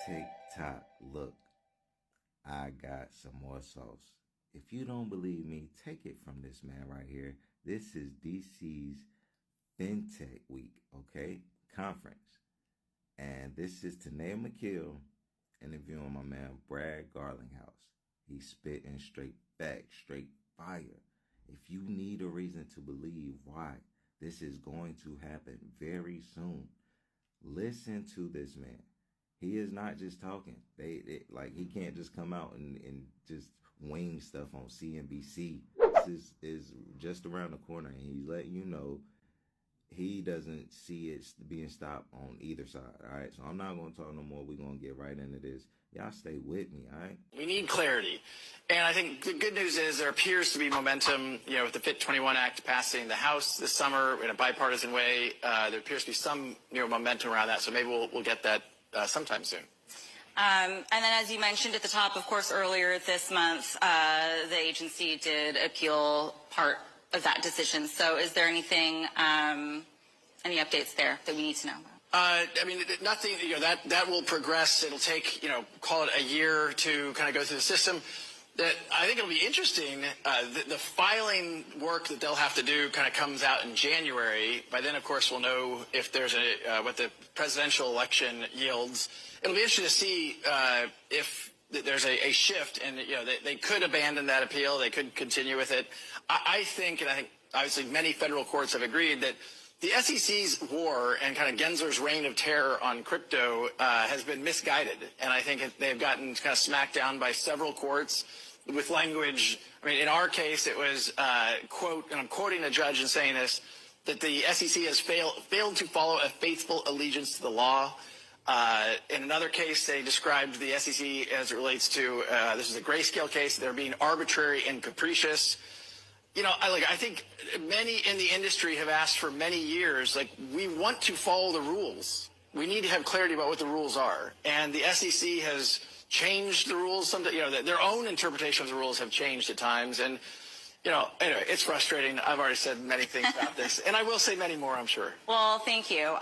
TikTok, look, I got some more sauce. If you don't believe me, take it from this man right here. This is DC's FinTech Week, okay? Conference. And this is Tanae McKill interviewing my man Brad Garlinghouse. He's spitting straight facts, straight fire. If you need a reason to believe why this is going to happen very soon, listen to this man. He is not just talking. Like he can't just come out and just wing stuff on CNBC. This is just around the corner, and he's letting you know he doesn't see it being stopped on either side. All right, so I'm not going to talk no more. We're going to get right into this. Y'all stay with me, all right? We need clarity. And I think the good news is there appears to be momentum, with the FIT 21 Act passing the House this summer in a bipartisan way. There appears to be some momentum around that, so maybe we'll get that sometime soon. And then, as you mentioned at the top, of course, earlier this month, the agency did appeal part of that decision. So is there anything, any updates there that we need to know about? Nothing, that will progress. It'll take, call it a year to kind of go through the system. That I think it'll be interesting. The filing work that they'll have to do kind of comes out in January. By then, of course, we'll know if there's what the presidential election yields. It'll be interesting to see if there's a shift, and they could abandon that appeal. They could continue with it. I think obviously many federal courts have agreed that the SEC's war and kind of Gensler's reign of terror on crypto has been misguided, and I think they've gotten kind of smacked down by several courts with language. In our case, it was quote, and I'm quoting a judge in saying this, that the SEC has failed to follow a faithful allegiance to the law. In another case, they described the SEC as it relates to this is a grayscale case. They're being arbitrary and capricious. I think many in the industry have asked for many years, we want to follow the rules. We need to have clarity about what the rules are. And the SEC has changed the rules. Their own interpretation of the rules have changed at times. And, anyway, it's frustrating. I've already said many things about this. And I will say many more, I'm sure. Well, thank you.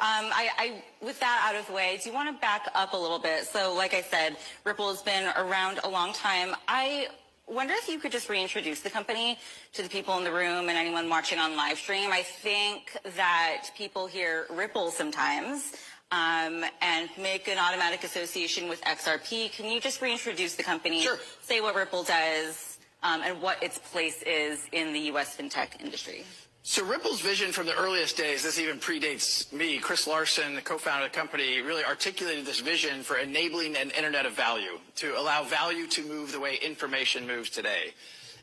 With that out of the way, do you want to back up a little bit? So, like I said, Ripple has been around a long time. I wonder if you could just reintroduce the company to the people in the room and anyone watching on live stream. I think that people hear Ripple sometimes and make an automatic association with XRP. Can you just reintroduce the company? Sure. Say what Ripple does and what its place is in the U.S. fintech industry. So Ripple's vision from the earliest days, this even predates me, Chris Larson, the co-founder of the company, really articulated this vision for enabling an internet of value, to allow value to move the way information moves today.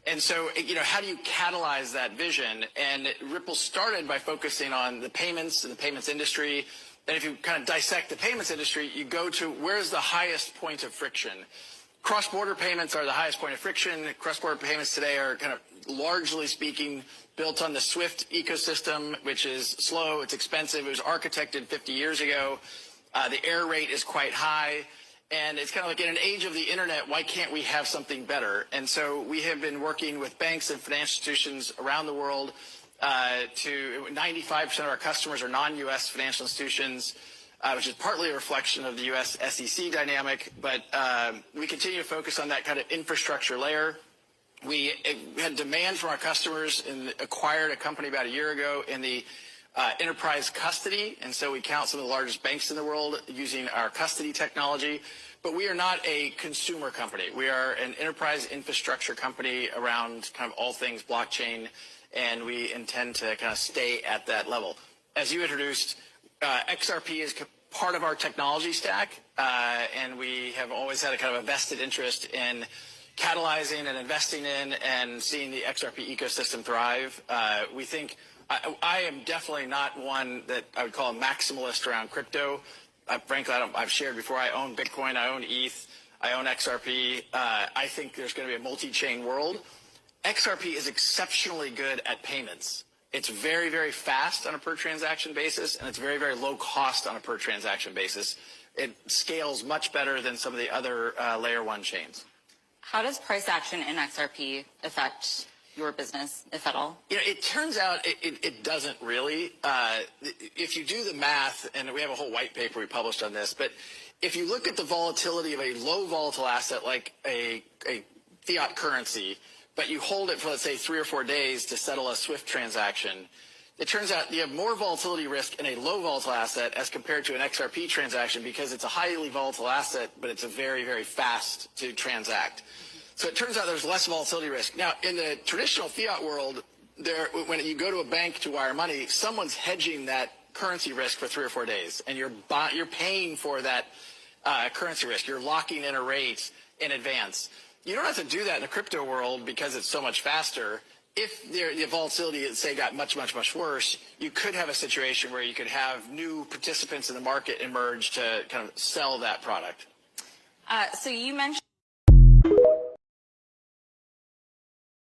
And so, how do you catalyze that vision? And Ripple started by focusing on the payments and the payments industry. And if you kind of dissect the payments industry, you go to where's the highest point of friction. Cross-border payments are the highest point of friction. Cross-border payments today are kind of, largely speaking, built on the SWIFT ecosystem, which is slow, it's expensive, it was architected 50 years ago. The error rate is quite high, and it's kind of like in an age of the internet, why can't we have something better? And so we have been working with banks and financial institutions around the world. 95% of our customers are non-U.S. financial institutions, which is partly a reflection of the U.S. SEC dynamic, but we continue to focus on that kind of infrastructure layer. We had demand from our customers and acquired a company about a year ago in the enterprise custody, and so we count some of the largest banks in the world using our custody technology. But we are not a consumer company. We are an enterprise infrastructure company around kind of all things blockchain, and we intend to kind of stay at that level. As you introduced, XRP is part of our technology stack, and we have always had a kind of a vested interest in catalyzing and investing in and seeing the XRP ecosystem thrive. We think, I am definitely not one that I would call a maximalist around crypto. Frankly, I've shared before, I own Bitcoin, I own ETH, I own XRP. I think there's going to be a multi-chain world. XRP is exceptionally good at payments. It's very, very fast on a per transaction basis, and it's very, very low cost on a per transaction basis. It scales much better than some of the other layer one chains. How does price action in XRP affect your business, if at all? It turns out it doesn't really. If you do the math, and we have a whole white paper we published on this, but if you look at the volatility of a low volatile asset like a fiat currency, but you hold it for, let's say, 3 or 4 days to settle a SWIFT transaction, it turns out you have more volatility risk in a low volatile asset as compared to an XRP transaction because it's a highly volatile asset, but it's a very, very fast to transact. So it turns out there's less volatility risk. Now, in the traditional fiat world, when you go to a bank to wire money, someone's hedging that currency risk for 3 or 4 days, and you're paying for that currency risk. You're locking in a rate in advance. You don't have to do that in the crypto world because it's so much faster. If the volatility, say, got much, much, much worse, you could have a situation where you could have new participants in the market emerge to kind of sell that product. So you mentioned